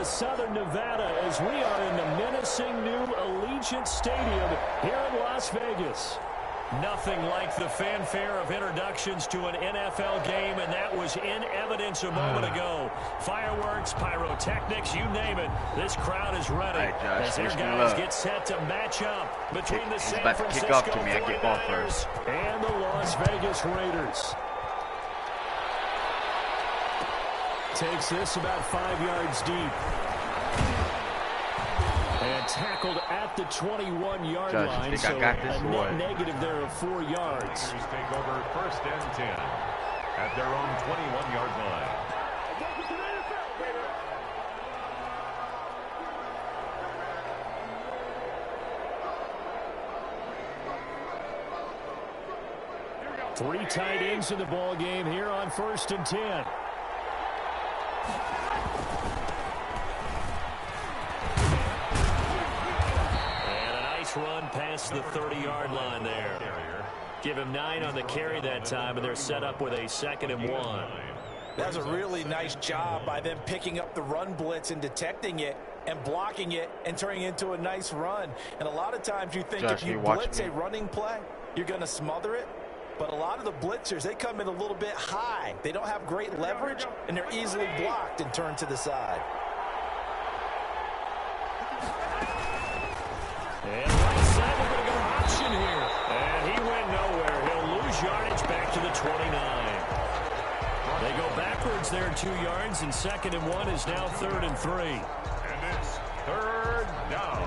Southern Nevada as we are in the menacing new Allegiant Stadium here in Las Vegas. Nothing like the fanfare of introductions to an NFL game, and that was in evidence a moment ago. Fireworks, pyrotechnics, you name it. This crowd is ready as their guys get set to match up between the San Francisco 49ers and the Las Vegas Raiders. Takes this about 5 yards deep. And tackled at the 21-yard line, so a net negative there of 4 yards. Take over 1st and 10 at their own 21-yard line. Three tight ends in the ball game here on 1st and 10. Run past the 30-yard line there. Give him 9 on the carry that time, and they're set up with a 2nd and 1. That was a really nice job by them picking up the run blitz and detecting it and blocking it and turning it into a nice run. And a lot of times you think if you blitz a running play, you're going to smother it. But a lot of the blitzers, they come in a little bit high. They don't have great leverage, and they're easily blocked and turned to the side. And right side, we're going to go option here. And he went nowhere. He'll lose yardage back to the 29. They go backwards there 2 yards, and 2nd and 1 is now 3rd and 3. And it's 3rd down.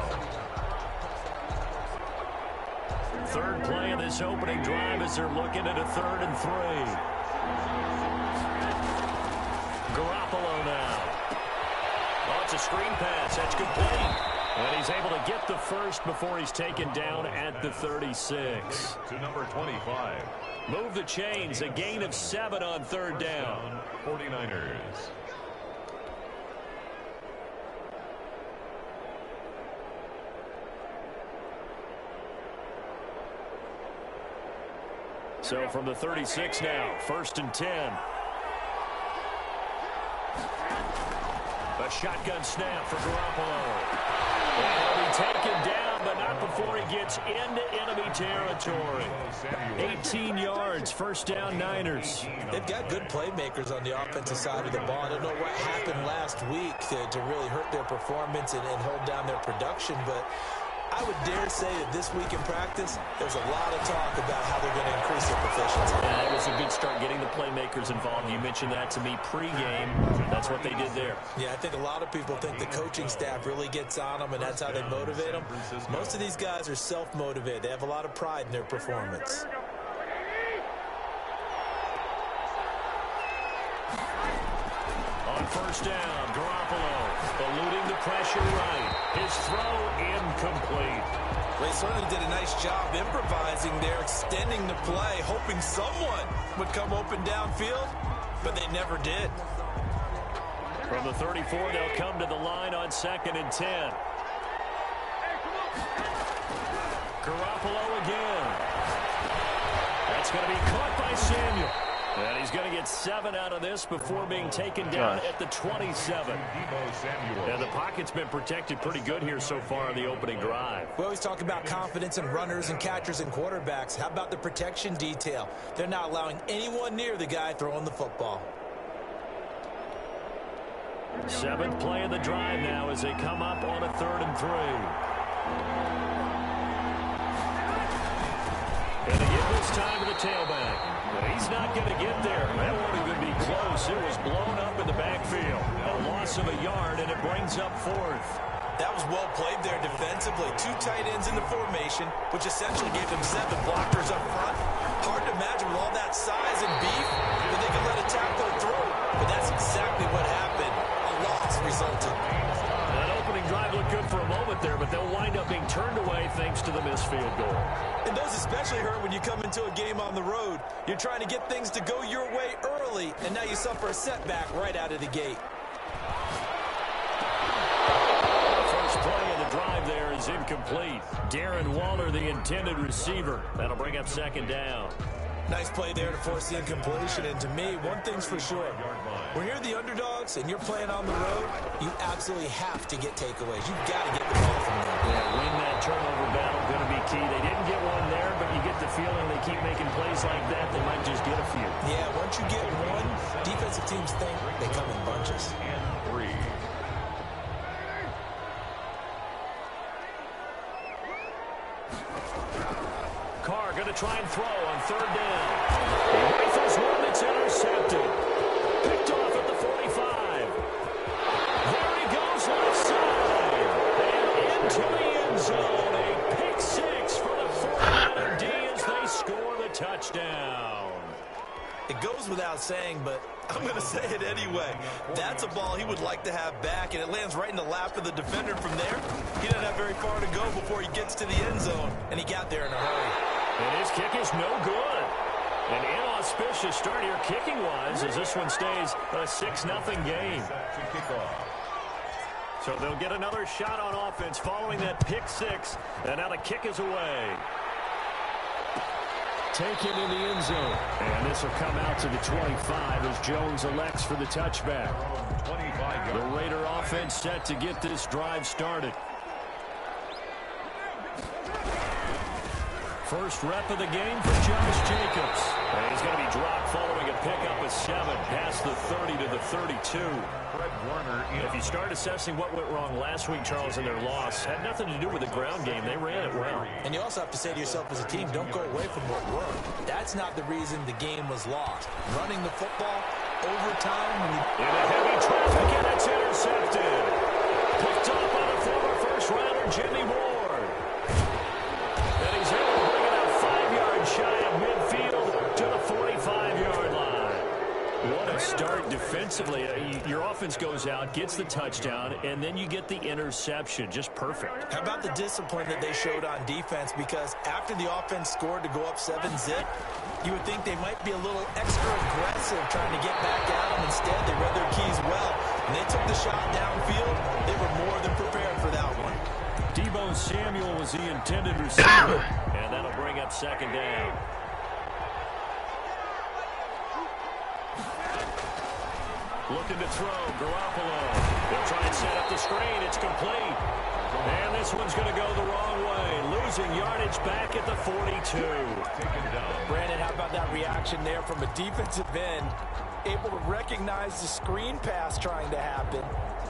Third play of this opening drive as they're looking at a 3rd and 3. Garoppolo now. Oh, it's a screen pass. That's complete. And he's able to get the first before he's taken down at the 36. To number 25. Move the chains. A gain of 7 on 3rd down. 49ers. So from the 36 now, 1st and 10. A shotgun snap for Garoppolo. He'll be taken down, but not before he gets into enemy territory. 18 yards, 1st down, Niners. They've got good playmakers on the offensive side of the ball. I don't know what happened last week to really hurt their performance and hold down their production, but I would dare say that this week in practice, there's a lot of talk about how they're going to increase their proficiency. Yeah, it was a good start getting the playmakers involved. You mentioned that to me pregame. That's what they did there. Yeah, I think a lot of people think the coaching staff really gets on them, and that's how they motivate them. Most of these guys are self-motivated. They have a lot of pride in their performance. On 1st down, Garoppolo eluding the pressure right. His throw incomplete. They certainly did a nice job improvising there, extending the play, hoping someone would come open downfield, but they never did. From the 34, they'll come to the line on 2nd and 10. Garoppolo again. That's going to be caught by Samuel. And he's going to get 7 out of this before being taken down at the 27. And the pocket's been protected pretty good here so far on the opening drive. We always talk about confidence in runners and catchers and quarterbacks. How about the protection detail? They're not allowing anyone near the guy throwing the football. 7th play of the drive now as they come up on a 3rd and 3. And they give this time to the tailback. But he's not going to get there. That won't even be close. It was blown up in the backfield. A loss of a yard, and it brings up 4th. That was well played there defensively. 2 tight ends in the formation, which essentially gave them 7 blockers up front. Hard to imagine with all that size and beef that they could let a tackle through. But that's exactly what happened. A loss resulted. That opening drive looked good for a moment there, but they'll wind up being turned away thanks to the missed field goal. And those especially hurt when you come into a game on the road. You're trying to get things to go your way early, and now you suffer a setback right out of the gate. The first play of the drive there is incomplete. Darren Waller, the intended receiver. That'll bring up 2nd down. Nice play there to force the incompletion, and to me, one thing's for sure. When you're the underdogs and you're playing on the road, you absolutely have to get takeaways. You've got to get the ball from them. Yeah, win that turnover battle, going to be key. They didn't get one there, but you get the feeling they keep making plays like that, they might just get a few. Yeah, once you get one, defensive teams think they come in bunches. And 3. Carr going to try and throw on third down. He rifles one that's intercepted. Picked off at the 45. There he goes left side. And into the end zone. A pick 6 for the 49er D as they score the touchdown. It goes without saying, but I'm going to say it anyway. That's a ball he would like to have back, and it lands right in the lap of the defender from there. He doesn't have very far to go before he gets to the end zone, and he got there in a hurry. And his kick is no good. An inauspicious start here kicking-wise as this one stays a 6-0 game. So they'll get another shot on offense following that pick 6, and now the kick is away. Taken in the end zone. And this will come out to the 25 as Jones elects for the touchback. The Raider offense set to get this drive started. First rep of the game for Josh Jacobs. And he's going to be dropped following a pickup of 7 past the 30 to the 32. If you start assessing what went wrong last week, Charles, in their loss, had nothing to do with the ground game. They ran it well. And you also have to say to yourself as a team, don't go away from what worked. That's not the reason the game was lost. Running the football, overtime. In a heavy traffic, and it's intercepted. Picked up by the former first-rounder, Jimmy Ward. And he's able to bring it out 5 yards shy of midfield to the 45-yard line. What a start defensively. Your offense goes out, gets the touchdown, and then you get the interception. Just perfect. How about the discipline that they showed on defense? Because after the offense scored to go up 7-zip, you would think they might be a little extra aggressive trying to get back at them. Instead, they read their keys well. When they took the shot downfield, they were more than prepared for that one. Deebo Samuel was the intended receiver, and that'll bring up second down. Looking to throw, Garoppolo. They'll try and set up the screen. It's complete. And this one's going to go the wrong way. Losing yardage back at the 42. Brandon, how about that reaction there from a defensive end? Able to recognize the screen pass trying to happen.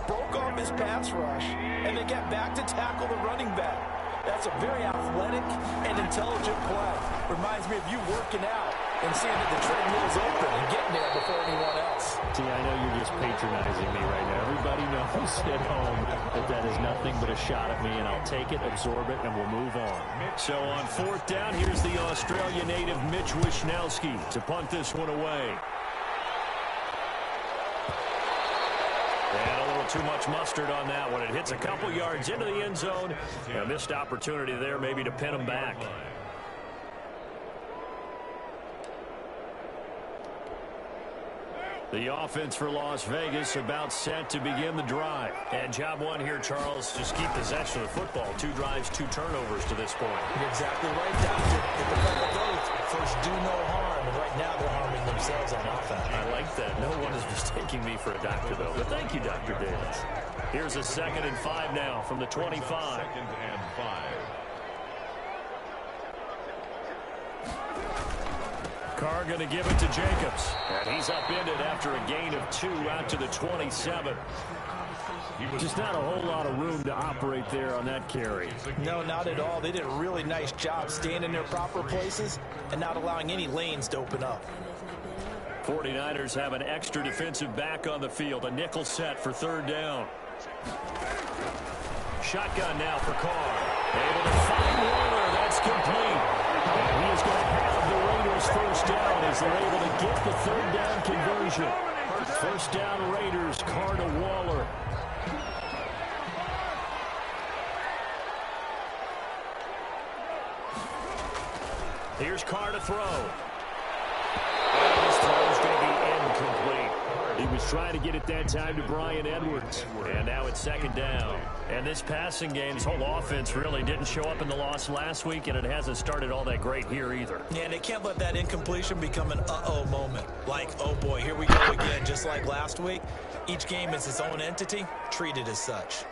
Broke off his pass rush, and then get back to tackle the running back. That's a very athletic and intelligent play. Reminds me of you working out and seeing that the treadmill's open and getting there before anyone else. See, I know you're just patronizing me right now. Everybody knows at home that is nothing but a shot at me, and I'll take it, absorb it, and we'll move on. So on fourth down, here's the Australia native Mitch Wishnowski to punt this one away. And a little too much mustard on that one. It hits a couple yards into the end zone. A missed opportunity there maybe to pin them back. The offense for Las Vegas about set to begin the drive. And job one here, Charles, just keep possession of the football. 2 drives, 2 turnovers to this point. You're exactly right, Doctor. If the Bible goes, first do no harm. And right now they're harming themselves on offense. I like that. No one is mistaking me for a doctor, though. But thank you, Dr. Davis. Here's a 2nd and 5 now from the 25. 2nd and 5. Carr going to give it to Jacobs. And he's upended after a gain of 2 out to the 27. Just not a whole lot of room to operate there on that carry. No, not at all. They did a really nice job staying in their proper places and not allowing any lanes to open up. 49ers have an extra defensive back on the field. A nickel set for 3rd down. Shotgun now for Carr. Able to find Waller. That's complete. And he is going to have the Raiders first down as they're able to get the 3rd down conversion. First down Raiders, Carr to Waller. Here's Carr to throw. And his throw is going to be incomplete. He was trying to get it that time to Bryan Edwards. And now it's second down. And this passing game's whole offense really didn't show up in the loss last week, and it hasn't started all that great here either. Yeah, and they can't let that incompletion become an uh-oh moment. Like, oh boy, here we go again, just like last week. Each game is its own entity, treated as such.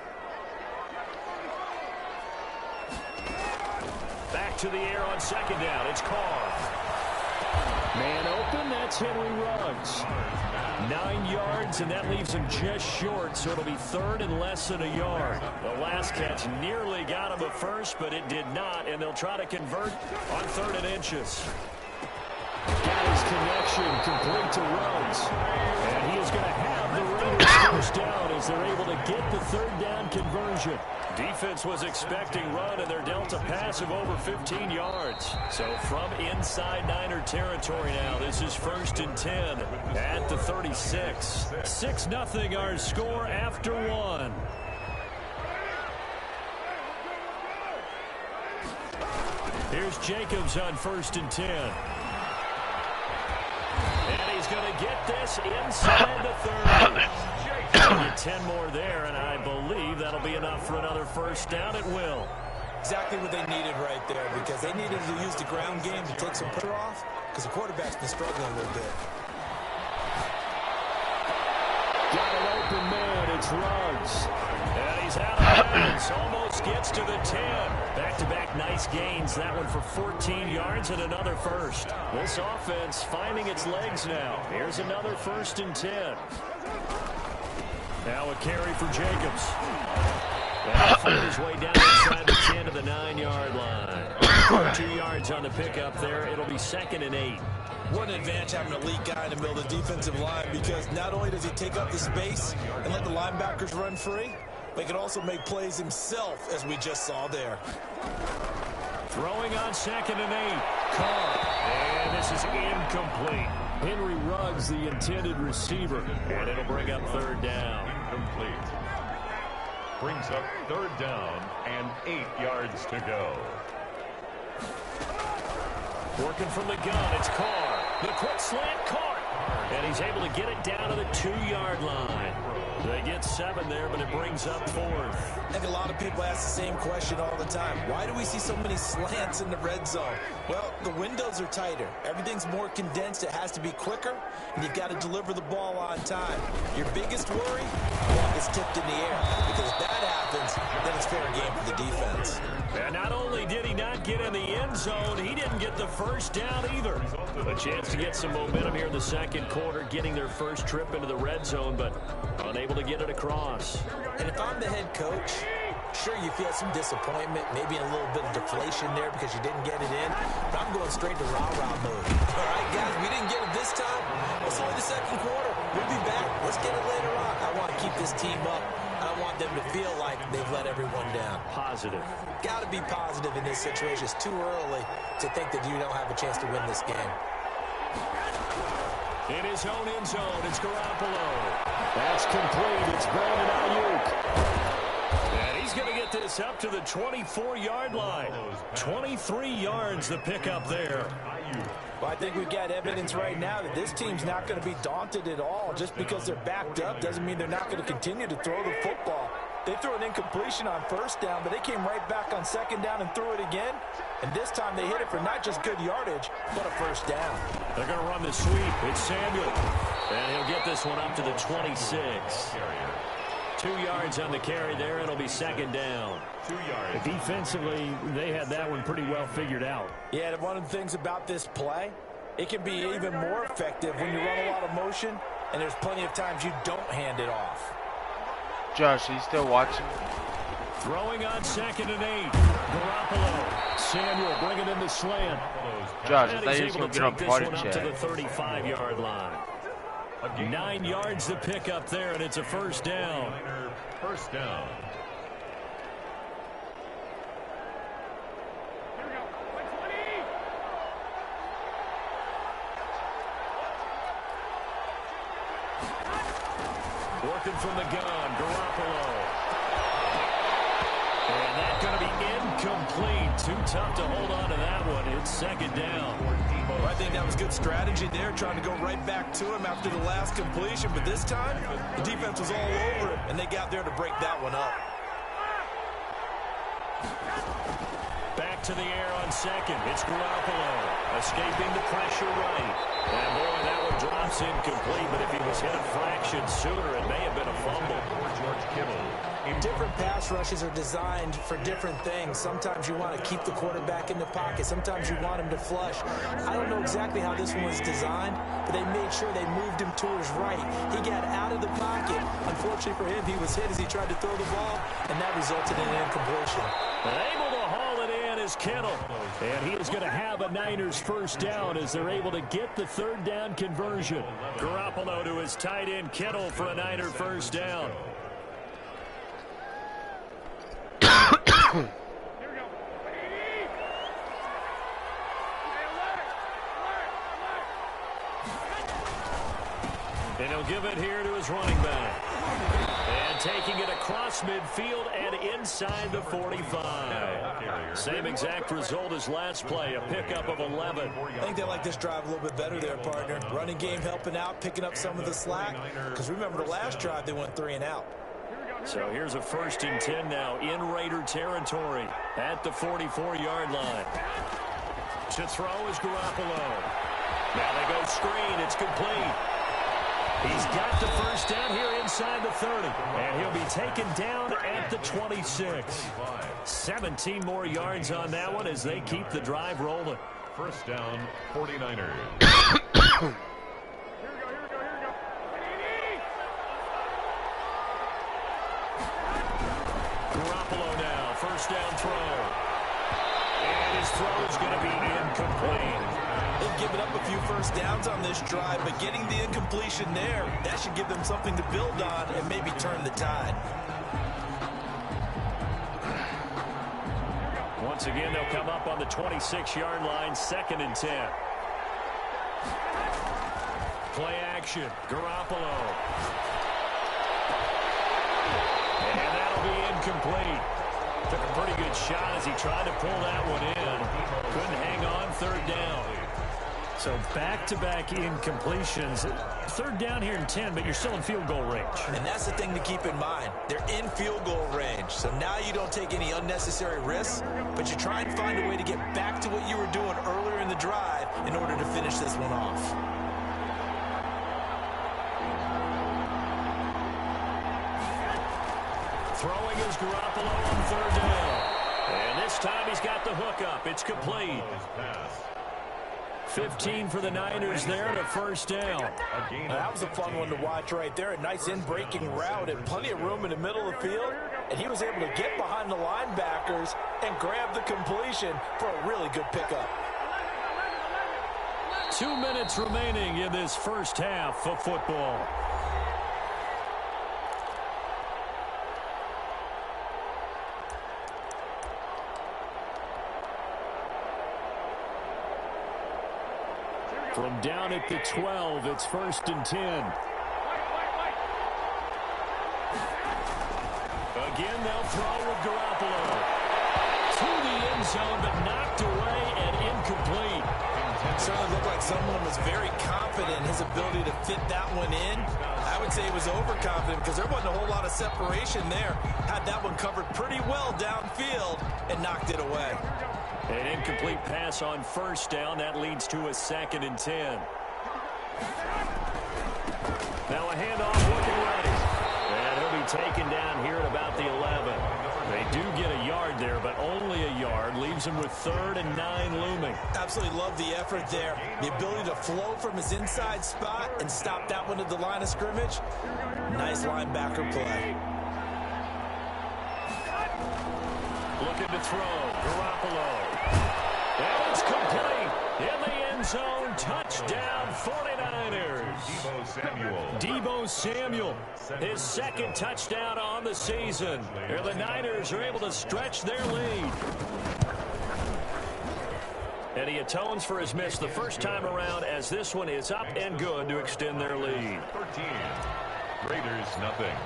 Back to the air on second down. It's Carr. Man open, that's Henry Ruggs. 9 yards, and that leaves him just short, so it'll be third and less than a yard. The last catch nearly got him a first, but it did not, and they'll try to convert on 3rd and inches. Got his connection complete to Ruggs. And he is going to have the Raiders first down as they're able to get the 3rd down conversion. Defense was expecting run, and they're dealt a pass of over 15 yards. So from inside Niner territory now, this is 1st and 10 at the 36. 6-0 our score after 1. Here's Jacobs on 1st and 10. And he's going to get this inside the 30. Get 10 more there, and I believe that'll be enough for another first down. It will. Exactly what they needed right there, because they needed to use the ground game to take some pressure off, because the quarterback's been struggling a little bit. Got an open man. It's Ruggs. And he's out of bounds. Almost gets to the 10. Back-to-back nice gains. That one for 14 yards and another first. This offense finding its legs now. Here's another 1st and 10. Now a carry for Jacobs. And he'll find his way down inside the 10 to the 9-yard line. 2 yards on the pickup there. It'll be 2nd and 8. What an advantage having an elite guy in the middle of the defensive line, because not only does he take up the space and let the linebackers run free, but he can also make plays himself, as we just saw there. Throwing on 2nd and 8. Carr. And this is incomplete. Henry Ruggs, the intended receiver. And it'll bring up 3rd down. Incomplete. Brings up 3rd down and 8 yards to go. Working from the gun, it's Carr. The quick slant, Carr. And he's able to get it down to the 2-yard line. They get 7 there, but it brings up 4th. I think a lot of people ask the same question all the time. Why do we see so many slants in the red zone? Well, the windows are tighter. Everything's more condensed. It has to be quicker, and you've got to deliver the ball on time. Your biggest worry? Ball gets tipped in the air, because if that happens, then it's fair game for the defense. And not only did he not get in the end zone, he didn't get the first down either. A chance to get some momentum here in the 2nd quarter, getting their first trip into the red zone, but unable to get it across. And if I'm the head coach, sure, you feel some disappointment, maybe a little bit of deflation there because you didn't get it in, but I'm going straight to rah-rah mode. All right, guys, we didn't get it this time. It's only the 2nd quarter. We'll be back. Let's get it later on. I want to keep this team up. I don't want them to feel like they've let everyone down. Positive. Got to be positive in this situation. It's too early to think that you don't have a chance to win this game. In his own end zone, it's Garoppolo. That's complete. It's Brandon Ayuk. And he's going to get this up to the 24-yard line. 23 yards the pickup there. Well, I think we've got evidence right now that this team's not going to be daunted at all. Just because they're backed up doesn't mean they're not going to continue to throw the football. They threw an incompletion on 1st down, but they came right back on 2nd down and threw it again. And this time they hit it for not just good yardage, but a 1st down. They're going to run the sweep. It's Samuel. And he'll get this one up to the 26. 2 yards on the carry there. It'll be 2nd down. 2 yards. Defensively, they had that one pretty well figured out. Yeah, and one of the things about this play, it can be even more effective when you run a lot of motion, and there's plenty of times you don't hand it off. Josh, are you still watching? Throwing on 2nd and 8. Garoppolo. Samuel bringing in the slant. Josh, I And thought he's you were able going to to take get this on one party up to the chat. 35-yard line. 9 yards to pick up there, and it's a 1st down. First down. Working from the gun, Garoppolo. And that's going to be incomplete. Too tough to hold on to that one. It's 2nd down. Well, I think that was good strategy there, trying to go right back to him after the last completion. But this time, the defense was all over it, and they got there to break that one up. Back to the air on second. It's Garoppolo escaping the pressure right. And boy, that one drops incomplete, but if he was hit a fraction sooner, it may have been a fumble. George Kittle. Different pass rushes are designed for different things. Sometimes you want to keep the quarterback in the pocket. Sometimes you want him to flush. I don't know exactly how this one was designed, but they made sure they moved him to his right. He got out of the pocket. Unfortunately for him, he was hit as he tried to throw the ball, and that resulted in an incompletion. Able to haul it in is Kittle. And he is going to have a Niners first down as they're able to get the third down conversion. Garoppolo to his tight end Kittle for a Niner first down. And he'll give it here to his running back. And taking it across midfield and inside the 45. Same exact result as last play, a pickup of 11. I think they like this drive a little bit better there, partner. Running game helping out, picking up some of the slack. Because remember the last drive, they went 3 and out. So here's a 1st and 10 now in Raider territory at the 44-yard line. To throw is Garoppolo. Now they go screen. It's complete. He's got the first down here inside the 30. And he'll be taken down at the 26. 17 more yards on that one as they keep the drive rolling. First down, 49ers. Garoppolo now, first down throw. And his throw is going to be incomplete. They've given up a few first downs on this drive, but getting the incompletion there, that should give them something to build on and maybe turn the tide. Once again, they'll come up on the 26-yard line, 2nd and 10. Play action, Garoppolo. And that'll be incomplete. Took a pretty good shot as he tried to pull that one in. Couldn't hang on, 3rd down. So back-to-back incompletions. 3rd down here in 10, but you're still in field goal range. And that's the thing to keep in mind. They're in field goal range. So now you don't take any unnecessary risks, but you try and find a way to get back to what you were doing earlier in the drive in order to finish this one off. Throwing is Garoppolo on 3rd down. And this time he's got the hook up. It's complete. 15 for the Niners there to first down. That was a fun one to watch right there. A nice in-breaking route and plenty of room in the middle of the field. And he was able to get behind the linebackers and grab the completion for a really good pickup. 2 minutes remaining in this first half of football. From down at the 12, it's 1st and 10. Again, they'll throw with Garoppolo. To the end zone, but knocked away and incomplete. It certainly looked like someone was very confident in his ability to fit that one in. I would say he was overconfident because there wasn't a whole lot of separation there. Had that one covered pretty well downfield and knocked it away. An incomplete pass on first down. That leads to a 2nd and 10. Now a handoff looking ready. And he'll be taken down here at about the 11. They do get a yard there, but only a yard. Leaves him with 3rd and 9 looming. Absolutely love the effort there. The ability to flow from his inside spot and stop that one at the line of scrimmage. Nice linebacker play. Looking to throw. Garoppolo. And it's complete. In the end zone. Touchdown 49ers. Deebo Samuel. His 2nd touchdown on the season. And the Niners are able to stretch their lead. And he atones for his miss the first time around as this one is up and good to extend their lead. 13. Raiders, nothing.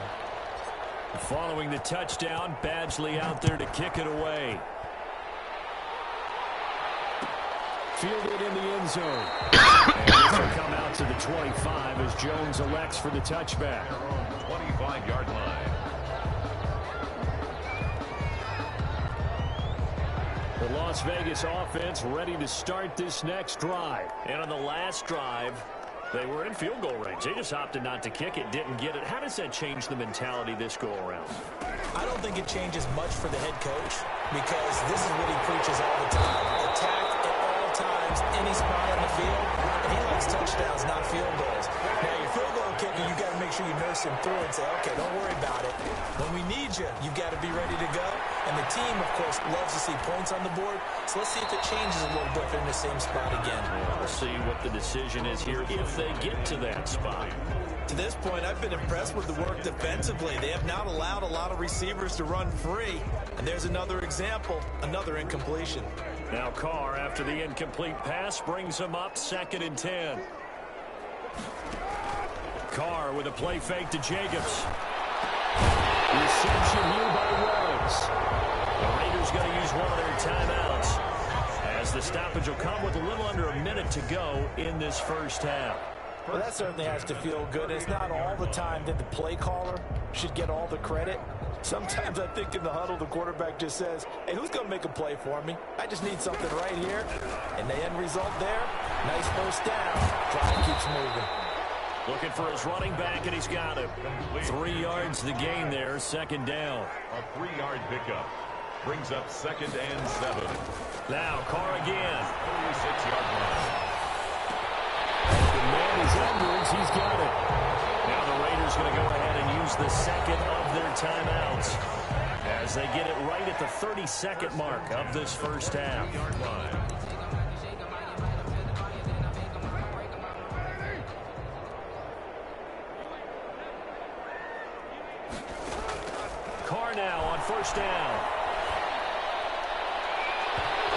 Following the touchdown, Badgley out there to kick it away. Fielded in the end zone. And this will come out to the 25 as Jones elects for the touchback. 25-yard line. The Las Vegas offense ready to start this next drive. And on the last drive, they were in field goal range. They just opted not to kick it, didn't get it. How does that change the mentality this go-around? I don't think it changes much for the head coach because this is what he preaches all the time. Attack at all times, any spot on the field. And he likes touchdowns, not field goals. Now, your field goal kicker, you got to make sure you nurse him through and say, okay, don't worry about it. When we need you, you've got to be ready to go. And the team, of course, loves to see points on the board. So let's see if it changes a little bit in the same spot again. We'll see what the decision is here if they get to that spot. To this point, I've been impressed with the work defensively. They have not allowed a lot of receivers to run free. And there's another example, another incompletion. Now Carr, after the incomplete pass, brings him up 2nd and 10. Carr with a play fake to Jacobs. Reception here by Rhodes. The Raiders going to use one of their timeouts as the stoppage will come with a little under a minute to go in this first half. Well, that certainly has to feel good. It's not all the time that the play caller should get all the credit. Sometimes I think in the huddle, the quarterback just says, hey, who's going to make a play for me? I just need something right here. And the end result there, nice first down. Drive keeps moving. Looking for his running back, and he's got it. 3 yards the gain there, 2nd down. A 3-yard pickup. Brings up 2nd and 7. Now Carr again. 36-yard line. The man is Edwards. He's got it. Now the Raiders going to go ahead and use the second of their timeouts as they get it right at the 32nd mark of this first half. Carr now on 1st down.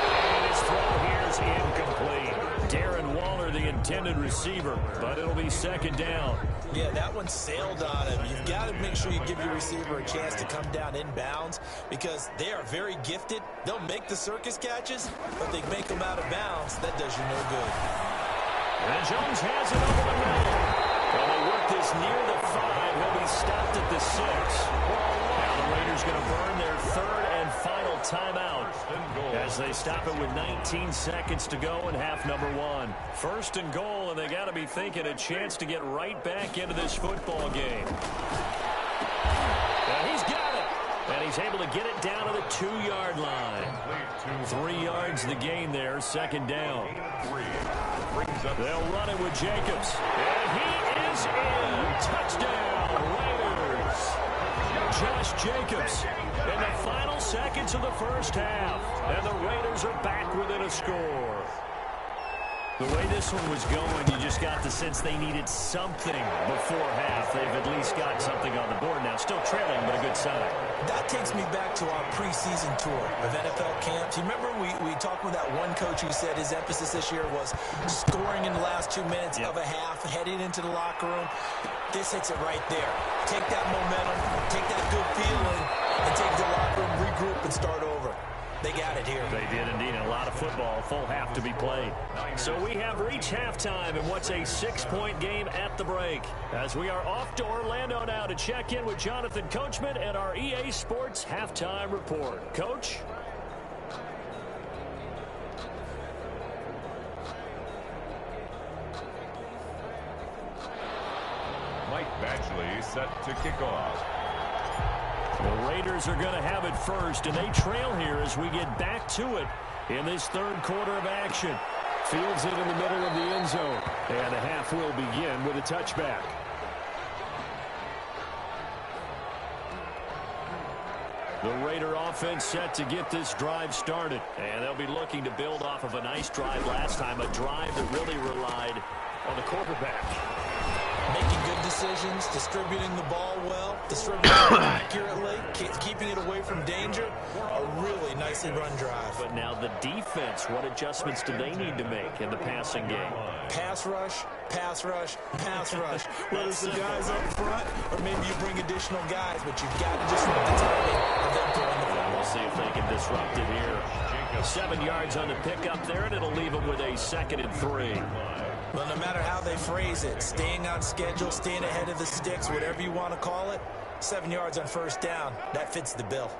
And his throw here is incomplete. Darren Waller, the intended receiver, but it'll be 2nd down. Yeah, that one sailed on him. You've got to make sure you give your receiver a chance to come down inbounds because they are very gifted. They'll make the circus catches, but they make them out of bounds. That does you no good. And Jones has it over the middle. Well, they work this near the 5. He'll be stopped at the 6. Now the Raiders going to burn their 3rd and final timeout as they stop it with 19 seconds to go in half number 1. 1st and goal, and they got to be thinking a chance to get right back into this football game. And he's got it. And he's able to get it down to the 2-yard line. 3 yards the gain there, 2nd down. They'll run it with Jacobs. And he is in. Touchdown, Raiders. Josh Jacobs in the final seconds of the first half. And the Raiders are back within a score. The way this one was going, you just got the sense they needed something before half. They've at least got something on the board now. Still trailing, but a good sign. That takes me back to our preseason tour of NFL camps. You remember we talked with that one coach who said his emphasis this year was scoring in the last 2 minutes of a half, heading into the locker room. This hits it right there. Take that momentum, take that good feeling, and take it to the locker room, regroup, and start over. They got it here. They did indeed. A lot of football, full half to be played. So we have reached halftime in what's a 6-point game at the break. As we are off to Orlando now to check in with Jonathan Coachman and our EA Sports Halftime Report. Coach? Mike Batchley set to kick off. The Raiders are going to have it first, and they trail here as we get back to it in this 3rd quarter of action. Fields it in the middle of the end zone, and the half will begin with a touchback. The Raider offense set to get this drive started, and they'll be looking to build off of a nice drive last time, a drive that really relied on the quarterback. Making good decisions, distributing the ball well, distributing it accurately, keeping it away from danger. A really nicely run drive. But now the defense, what adjustments do they need to make in the passing game? Pass rush, pass rush, pass rush. Whether it's the guys up front or maybe you bring additional guys, but you've got to disrupt the timing of them throwing the ball. We'll see if they can disrupt it here. 7 yards on the pickup there, and it'll leave them with a 2nd and 3. Well, no matter how they phrase it, staying on schedule, staying ahead of the sticks, whatever you want to call it, 7 yards on first down, that fits the bill.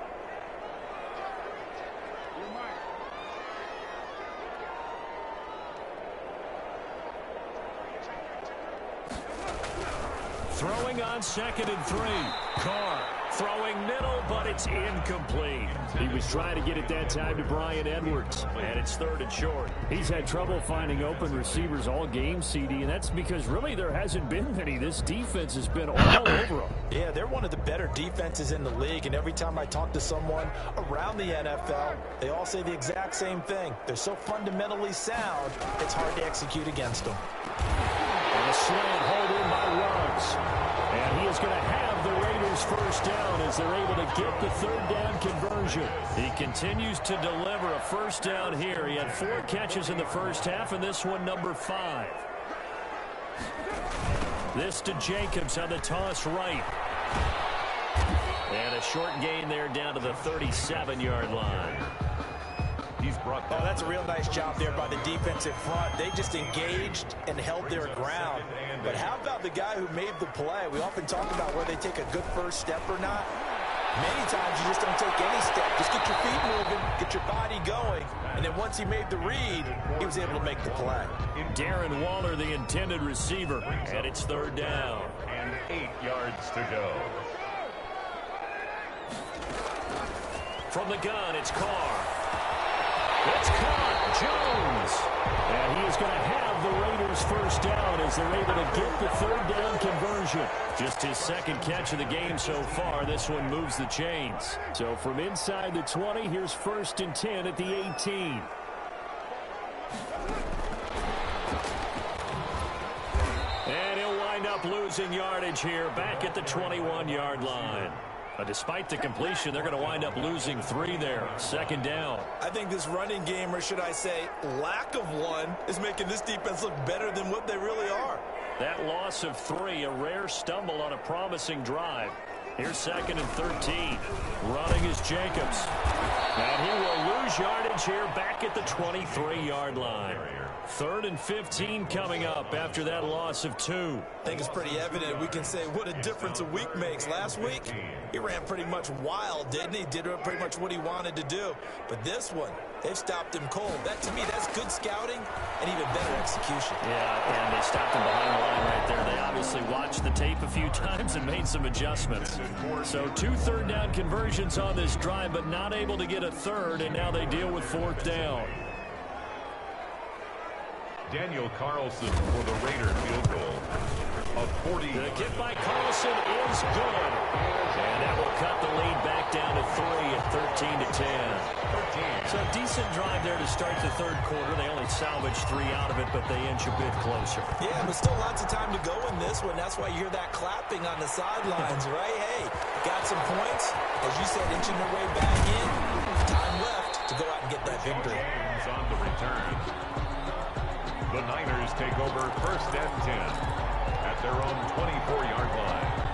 Throwing on 2nd and 3. Carr throwing middle, but it's incomplete. He was trying to get it that time to Bryan Edwards, and it's 3rd and short. He's had trouble finding open receivers all game, CD, and that's because really there hasn't been many. This defense has been all over them. Yeah, they're one of the better defenses in the league, and every time I talk to someone around the NFL, they all say the exact same thing. They're so fundamentally sound, it's hard to execute against them. And a slant hold in by Ruggs. And he is going to have the Raiders first down as they're able to get the 3rd down conversion. He continues to deliver a first down here. He had 4 catches in the first half, and this one number 5. This to Jacobs on the toss right. And a short gain there down to the 37-yard line. Oh, that's a real nice job there by the defensive front. They just engaged and held their ground. But how about the guy who made the play? We often talk about where they take a good first step or not. Many times you just don't take any step. Just get your feet moving, get your body going. And then once he made the read, he was able to make the play. Darren Waller, the intended receiver. And it's 3rd down. And 8 yards to go. From the gun, it's Carr. It's caught. Jones. And he is going to have the Raiders first down as they're able to get the 3rd down conversion. Just his 2nd catch of the game so far. This one moves the chains. So from inside the 20, here's 1st and 10 at the 18. And he'll wind up losing yardage here back at the 21-yard line. Despite the completion, they're going to wind up losing 3 there. 2nd down. I think this running game, or should I say lack of one, is making this defense look better than what they really are. That loss of 3, a rare stumble on a promising drive. Here's 2nd and 13. Running is Jacobs. And he will lose yardage here back at the 23-yard line. 3rd and 15 coming up after that loss of 2. I think it's pretty evident. We can say what a difference a week makes. Last week, he ran pretty much wild, didn't he? Did pretty much what he wanted to do. But this one, they've stopped him cold. That, to me, that's good scouting and even better execution. Yeah, and they stopped him behind the line right there. They obviously watched the tape a few times and made some adjustments. So 2 3rd down conversions on this drive, but not able to get a 3rd, and now they deal with 4th down. Daniel Carlson for the Raider field goal of 40. The kick by Carlson is good. And that will cut the lead back down to 3 at 13-10. So a decent drive there to start the 3rd quarter. They only salvaged 3 out of it, but they inch a bit closer. Yeah, but still lots of time to go in this one. That's why you hear that clapping on the sidelines, right? Hey, got some points. As you said, inching their way back in. Time left to go out and get that victory. On the return. The Niners take over 1st and 10 at their own 24-yard line.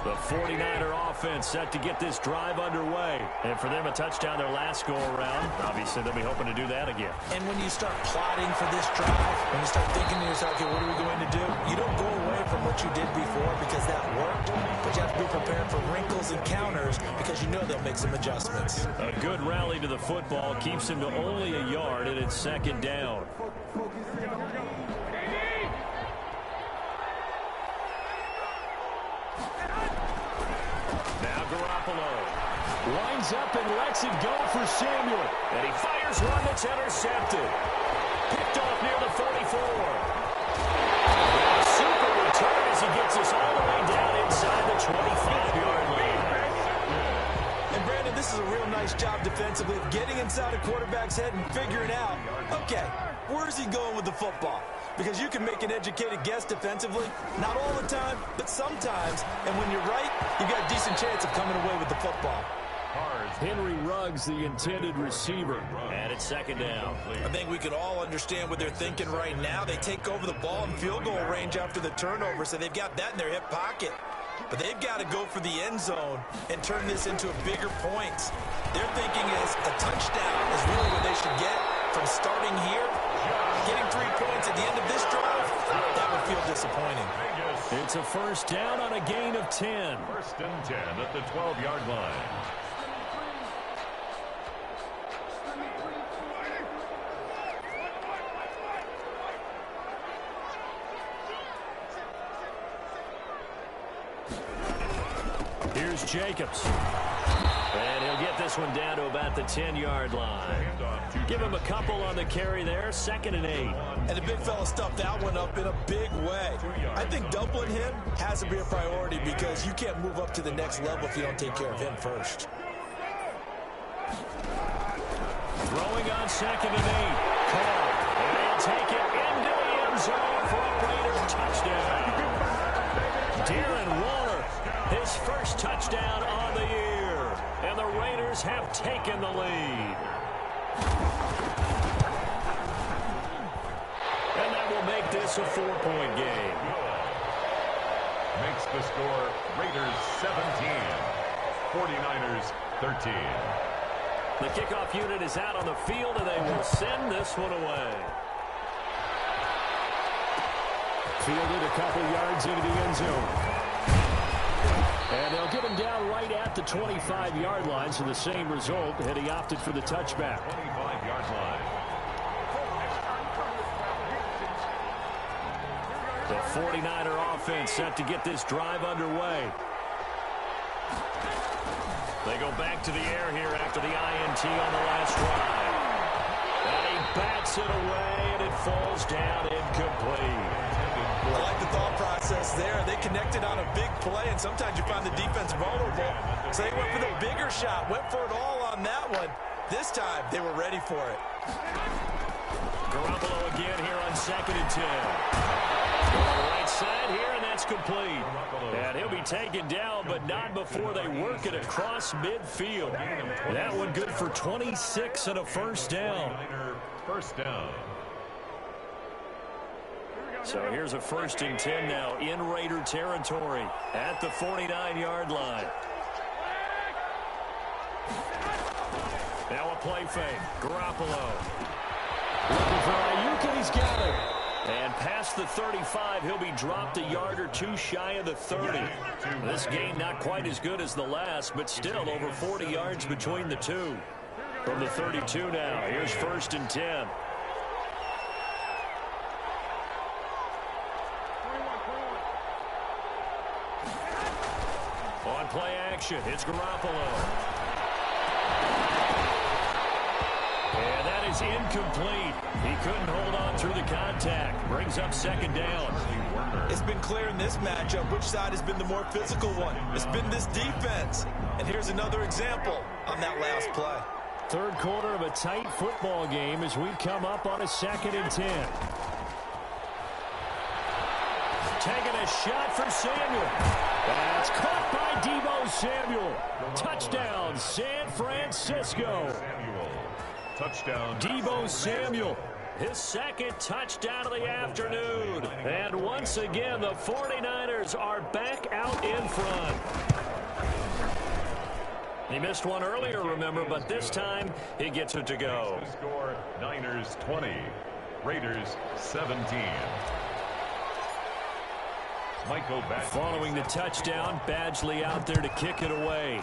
The 49er offense set to get this drive underway. And for them, a touchdown their last go-around. Obviously, they'll be hoping to do that again. And when you start plotting for this drive, when you start thinking to yourself, okay, what are we going to do? You don't go away from what you did before because that worked. But you have to be prepared for wrinkles and counters because you know they'll make some adjustments. A good rally to the football keeps him to only a yard, and it's 2nd down. Lines up and lets it go for Samuel. And he fires one that's intercepted. Picked off near the 44. And a super return as he gets us all the way down inside the 25-yard line. And Brandon, this is a real nice job defensively of getting inside a quarterback's head and figuring out, okay, where's he going with the football? Because you can make an educated guess defensively, not all the time, but sometimes. And when you're right, you've got a decent chance of coming away with the football. Henry Ruggs, the intended receiver. And it's 2nd down. I think we can all understand what they're thinking right now. They take over the ball in field goal range after the turnover, so they've got that in their hip pocket. but they've got to go for the end zone and turn this into a bigger points. They're thinking as a touchdown is really what they should get from starting here. Getting 3 points at the end of this drive, that would feel disappointing. It's a first down on a gain of 10. First and 10 at the 12-yard line. Here's Jacobs. And he'll get this one down to about the 10-yard line. Give him a couple on the carry there, 2nd and 8. And the big fella stuffed that one up in a big way. I think doubling him has to be a priority because you can't move up to the next level if you don't take care of him first. Throwing on 2nd and 8. Call. And he'll take it into the end zone for a Raider touchdown. Darren Waller, his first touchdown on the year. And the Raiders have taken the lead. And that will make this a 4-point game. Makes the score Raiders 17, 49ers 13. The kickoff unit is out on the field, and they will send this one away. Fielded a couple yards into the end zone. And they'll get him down right at the 25-yard line, so the same result, and he opted for the touchback. 25-yard line. The 49er offense set to get this drive underway. They go back to the air here after the INT on the last drive. And he bats it away, and it falls down incomplete. I like the thought process there. They connected on a big play, and sometimes you find the defense vulnerable. So they went for the bigger shot, went for it all on that one. This time, they were ready for it. Garoppolo again here on 2nd and 10. On the right side here, and that's complete. And he'll be taken down, but not before they work it across midfield. That one good for 26 and a first down. First down. So here's a 1st and 10 now in Raider territory at the 49-yard line. Now a play fake. Garoppolo. Looking for Ayuk, and he's got it. And past the 35, he'll be dropped a yard or two shy of the 30. This game not quite as good as the last, but still over 40 yards between the two. From the 32 now, here's 1st and 10. On play action, it's Garoppolo. And that is incomplete. He couldn't hold on through the contact. Brings up 2nd down. It's been clear in this matchup which side has been the more physical one. It's been this defense. And here's another example on that last play. 3rd quarter of a tight football game as we come up on a 2nd and 10. Taking a shot for Samuel. That's caught by Deebo Samuel. Touchdown, San Francisco. Touchdown. Deebo Samuel, his 2nd touchdown of the afternoon. And once again, the 49ers are back out in front. He missed one earlier, remember, but this time he gets it to go. The score, Niners 20, Raiders 17. Michael Badgley. Following the touchdown, Badgley out there to kick it away.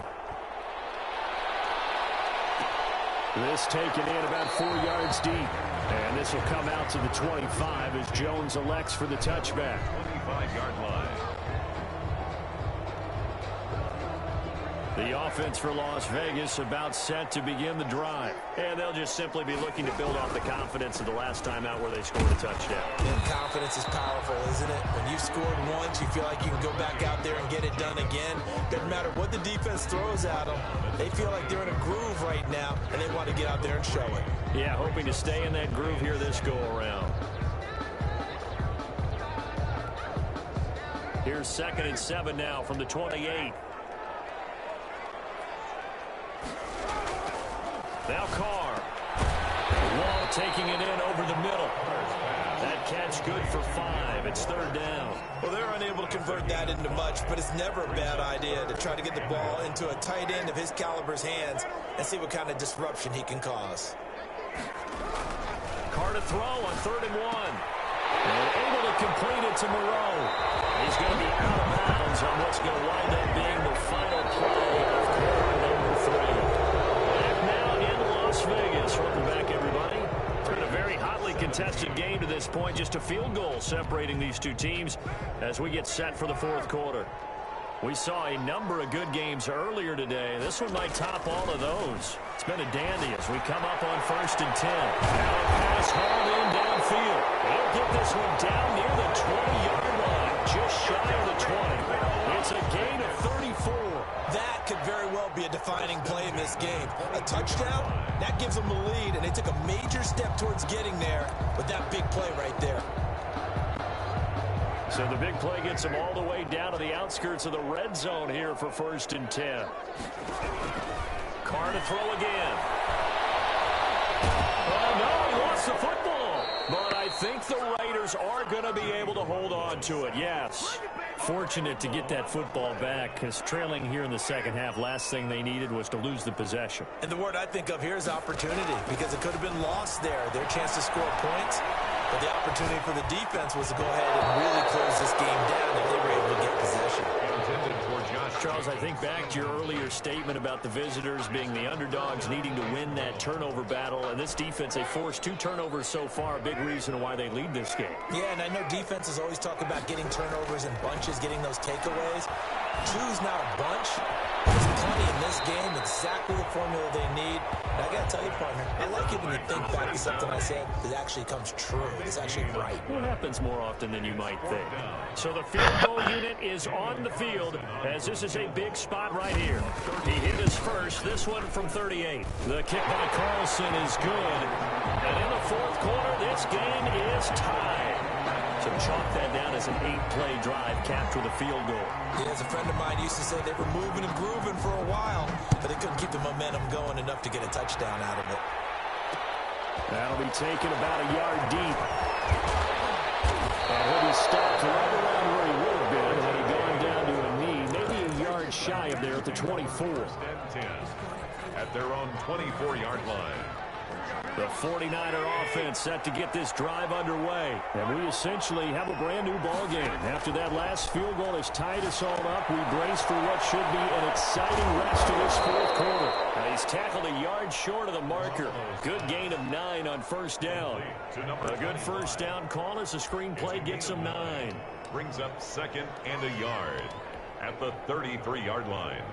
This taken in about 4 yards deep. And this will come out to the 25 as Jones elects for the touchback. 25-yard line. The offense for Las Vegas about set to begin the drive. And they'll just simply be looking to build off the confidence of the last time out where they scored a touchdown. And confidence is powerful, isn't it? When you've scored once, you feel like you can go back out there and get it done again. Doesn't matter what the defense throws at them. They feel like they're in a groove right now, and they want to get out there and show it. Yeah, hoping to stay in that groove here this go-around. Here's 2nd and 7 now from the 28. Now Carr. Wall taking it in over the middle. That catch good for 5. It's 3rd down. Well, they're unable to convert that into much, but it's never a bad idea to try to get the ball into a tight end of his caliber's hands and see what kind of disruption he can cause. Carr to throw on 3rd and 1. And able to complete it to Moreau. He's going to be out of bounds on what's going to wind up being the final play of quarter number 3. Back now in Las Vegas. Welcome back, everybody. It's been a very hotly contested game to this point. Just a field goal separating these two teams as we get set for the 4th quarter. We saw a number of good games earlier today. This one might top all of those. It's been a dandy as we come up on 1st and 10. Now a pass hauled in downfield. He'll get this one down near the 20-yard line, just shy of the 20. It's a gain of 34. That could very well be a defining play in this game. A touchdown, that gives them the lead, and they took a major step towards getting there with that big play right there. So the big play gets them all the way down to the outskirts of the red zone here for 1st and 10. Carr to throw again. Oh, no, he lost the football. But I think the Raiders are going to be able to hold on to it, yes. Fortunate to get that football back, because trailing here in the second half, last thing they needed was to lose the possession. And the word I think of here is opportunity, because it could have been lost there. Their chance to score points. But the opportunity for the defense was to go ahead and really close this game down if they were able to get possession. Charles, I think back to your earlier statement about the visitors being the underdogs needing to win that turnover battle. And this defense, they forced 2 turnovers so far, a big reason why they lead this game. Yeah, and I know defenses always talk about getting turnovers in bunches, getting those takeaways. 2 is not a bunch. There's plenty in this game, exactly the formula they need. And I got to tell you, partner, I like it when you think back to something I said that actually comes true. It's actually right. It happens more often than you might think. So the field goal unit is on the field as this is a big spot right here. He hit his first, this one from 38. The kick by Carlson is good. And in the 4th quarter, this game is tied. So chalk that down as an 8-play drive capped with a field goal. Yeah, as a friend of mine used to say, they were moving and grooving for a while, but they couldn't keep the momentum going enough to get a touchdown out of it. That'll be taken about a yard deep. And he'll be stopped right around where he would have been had he gone down to a knee, maybe a yard shy of there at the 24. At their own 24-yard line. The 49er offense set to get this drive underway. And we essentially have a brand-new ball game. After that last field goal has tied us all up, we brace for what should be an exciting rest of this 4th quarter. Now he's tackled a yard short of the marker. Good gain of 9 on 1st down. A good 1st down call as the screenplay gets him 9. Brings up 2nd and a yard at the 33-yard line.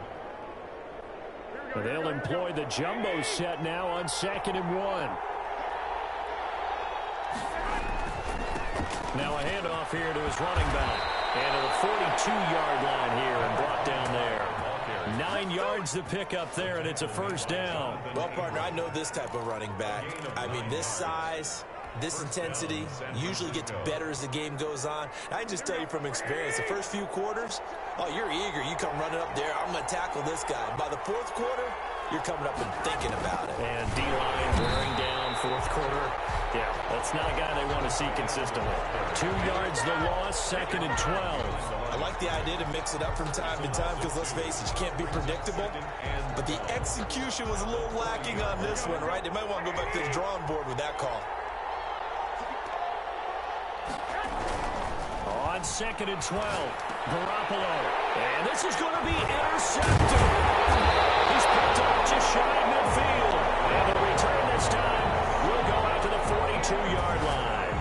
They'll employ the jumbo set now on 2nd and 1. Now a handoff here to his running back. And to the 42-yard line here and brought down there. 9 yards to pick up there, and it's a 1st down. Well, partner, I know this type of running back. I mean, this size, this intensity usually gets better as the game goes on. I can just tell you from experience, the first few quarters, oh, you're eager. You come running up there, I'm going to tackle this guy. By the 4th quarter, you're coming up and thinking about it. And D-line wearing down 4th quarter. Yeah, that's not a guy they want to see consistently. 2 yards the loss, 2nd and 12. I like the idea to mix it up from time to time because, let's face it, you can't be predictable. But the execution was a little lacking on this one, right? They might want to go back to the drawing board with that call. On 2nd and 12, Garoppolo. And this is going to be intercepted. He's picked up just shy of midfield. And the return this time will go out to the 42-yard line.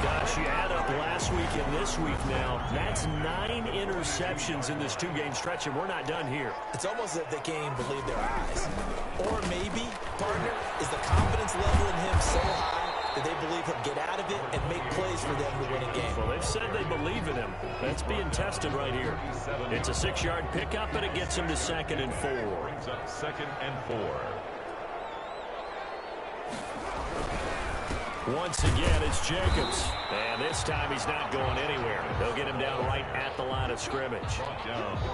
Gosh, you add up last week and this week now. That's 9 interceptions in this 2-game stretch, and we're not done here. It's almost as if they can't even believe their eyes. Or maybe, partner, is the confidence level in him so high that they believe he'll get out of it and make plays for them to win a game. Well, they've said they believe in him. That's being tested right here. It's a 6-yard pickup, and it gets him to 2nd and 4. Brings up 2nd and 4. Once again, it's Jacobs. And this time he's not going anywhere. They'll get him down right at the line of scrimmage.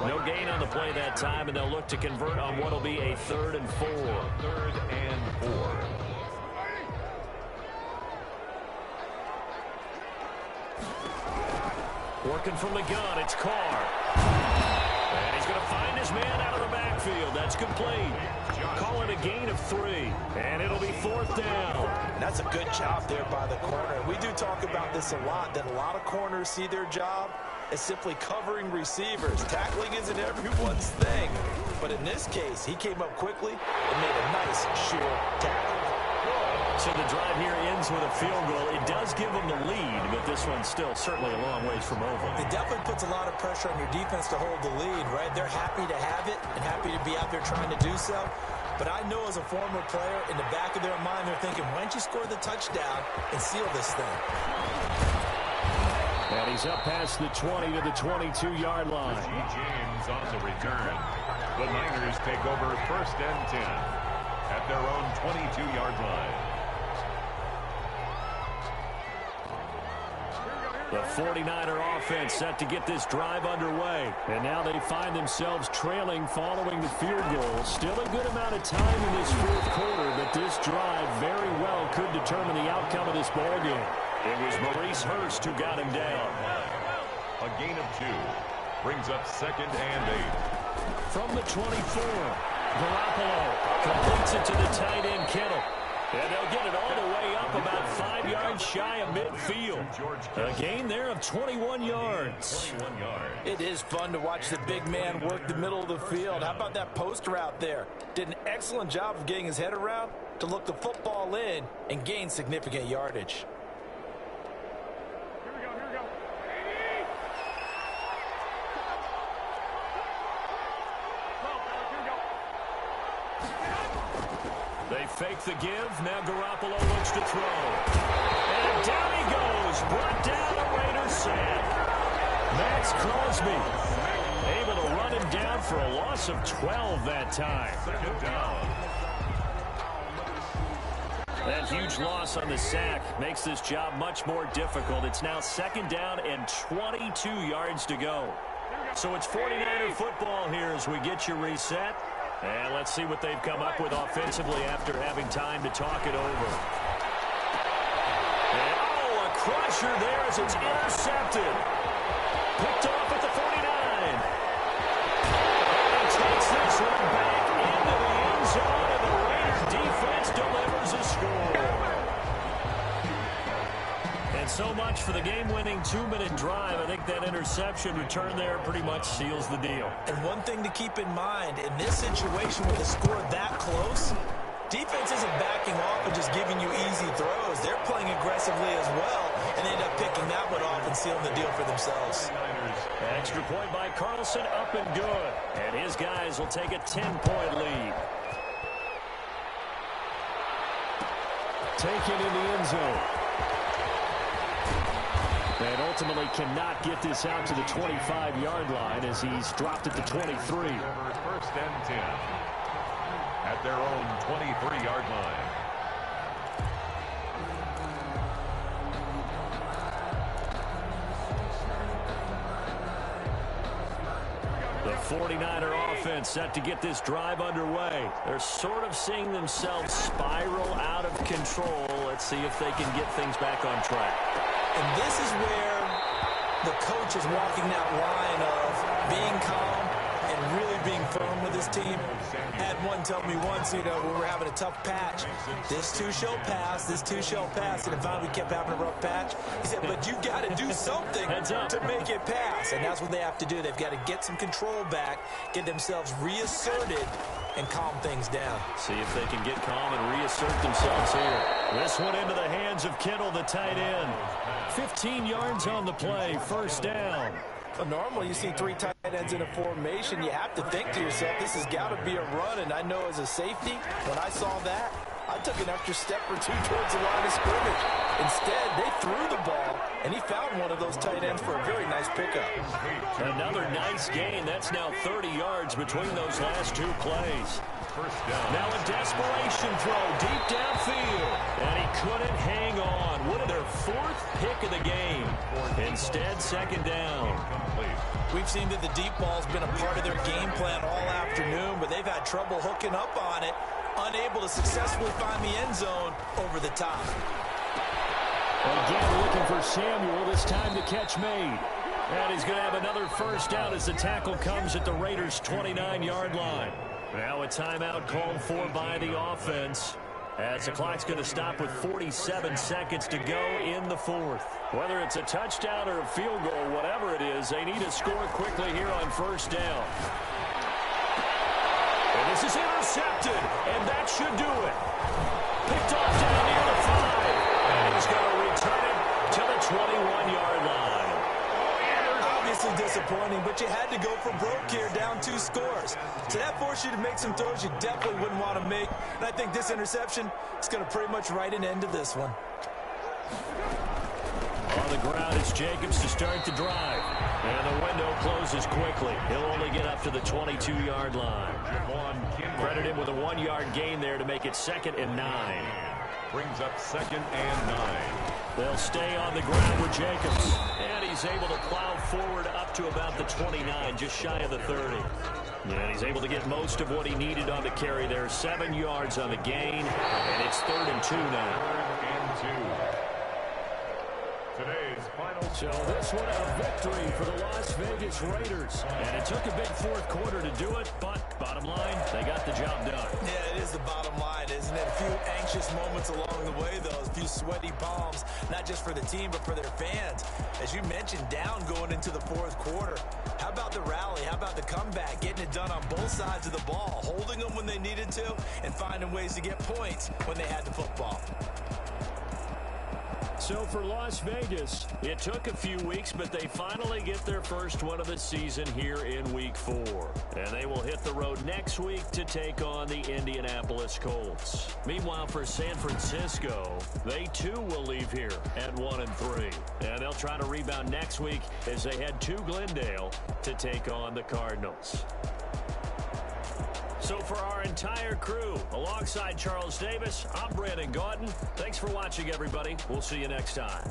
No gain on the play that time, and they'll look to convert on what will be a 3rd and 4. 3rd and 4. Working from the gun, it's Carr. And he's going to find his man out of the backfield. That's complete. Call it a gain of 3. And it'll be 4th down. And that's a good job there by the corner. We do talk about this a lot, that a lot of corners see their job as simply covering receivers. Tackling isn't everyone's thing. But in this case, he came up quickly and made a nice, sure tackle. So the drive here ends with a field goal. It does give them the lead, but this one's still certainly a long ways from over. It definitely puts a lot of pressure on your defense to hold the lead, right? They're happy to have it and happy to be out there trying to do so. But I know as a former player, in the back of their mind, they're thinking, why don't you score the touchdown and seal this thing? And he's up past the 20 to the 22-yard line. James on the return. The Niners take over 1st and 10 at their own 22-yard line. The 49er offense set to get this drive underway. And now they find themselves trailing following the field goal. Still a good amount of time in this 4th quarter, but this drive very well could determine the outcome of this ballgame. It was Maurice Hurst who got him down. A gain of 2 brings up 2nd and 8. From the 24, Garoppolo completes it to the tight end, Kittle. And they'll get it all the way up about 5 yards shy of midfield. A gain there of 21 yards. It is fun to watch the big man work the middle of the field. How about that post route there? Did an excellent job of getting his head around to look the football in and gain significant yardage. They fake the give. Now Garoppolo looks to throw. And down he goes. Brought down a Raiders sack. Max Crosby able to run him down for a loss of 12 that time. 2nd down. That huge loss on the sack makes this job much more difficult. It's now 2nd down and 22 yards to go. So it's 49er football here as we get you reset. And let's see what they've come up with offensively after having time to talk it over. And, oh, a crusher there as it's intercepted. Picked off at the 49. And takes this one back into the end zone, and the Raider defense delivers a score. And so much for the game-winning 2-minute drive. I think that interception return there pretty much seals the deal. And one thing to keep in mind, in this situation with a score that close, defense isn't backing off and just giving you easy throws. They're playing aggressively as well, and they end up picking that one off and sealing the deal for themselves. Extra point by Carlson, up and good. And his guys will take a 10-point lead. Taken in the end zone. And ultimately cannot get this out to the 25-yard line as he's dropped it to 23. 1st and 10 at their own 23-yard line. The 49er offense set to get this drive underway. They're sort of seeing themselves spiral out of control. Let's see if they can get things back on track. And this is where the coach is walking that line of being calm and really being firm with his team. Had one tell me once, when we're having a tough patch, this too shall pass, this too shall pass. And finally we kept having a rough patch. He said, but you got to do something to make it pass. And that's what they have to do. They've got to get some control back, get themselves reasserted, and calm things down. See if they can get calm and reassert themselves here. This one into the hands of Kittle, the tight end. 15 yards on the play, 1st down. Well, normally you see 3 tight ends in a formation. You have to think to yourself, this has got to be a run. And I know as a safety, when I saw that, I took an extra step or 2 towards the line of scrimmage. Instead, they threw the ball, and he found one of those tight ends for a very nice pickup. Another nice gain. That's now 30 yards between those last 2 plays. Now a desperation throw deep downfield, and he couldn't hang on. What their 4th pick of the game. Instead, 2nd down. We've seen that the deep ball's been a part of their game plan all afternoon, but they've had trouble hooking up on it, unable to successfully find the end zone over the top. Again, looking for Samuel. This time the catch made. And he's going to have another first down as the tackle comes at the Raiders' 29-yard line. Now a timeout called for by the offense, as the clock's going to stop with 47 seconds to go in the fourth. Whether it's a touchdown or a field goal, whatever it is, they need to score quickly here on first down. And this is intercepted, and that should do it. Picked off down near the 5, and he's going to return it to the 21-yard line. Obviously disappointing, but you had to go for broke here, down 2 scores. So that forced you to make some throws you definitely wouldn't want to make. And I think this interception is going to pretty much write an end to this one. On the ground is Jacobs to start the drive. And the window closes quickly. He'll only get up to the 22-yard line. Credit him with a 1-yard gain there to make it 2nd and 9. Brings up 2nd and 9. They'll stay on the ground with Jacobs. And he's able to plow forward up to about the 29, just shy of the 30. And he's able to get most of what he needed on the carry there. 7 yards on the gain. And it's 3rd and 2 now. 3rd and 2. Today's final. So this one a victory for the Las Vegas Raiders. And it took a big fourth quarter to do it, but bottom line, they got the job done. Yeah, it is the bottom line, isn't it? A few anxious moments along the way, though. A few sweaty palms, not just for the team, but for their fans. As you mentioned, down going into the fourth quarter. How about the rally? How about the comeback? Getting it done on both sides of the ball, holding them when they needed to, and finding ways to get points when they had the football. So for Las Vegas, it took a few weeks, but they finally get their first one of the season here in Week 4. And they will hit the road next week to take on the Indianapolis Colts. Meanwhile, for San Francisco, they too will leave here at 1-3. And they'll try to rebound next week as they head to Glendale to take on the Cardinals. So for our entire crew, alongside Charles Davis, I'm Brandon Gaudin. Thanks for watching, everybody. We'll see you next time.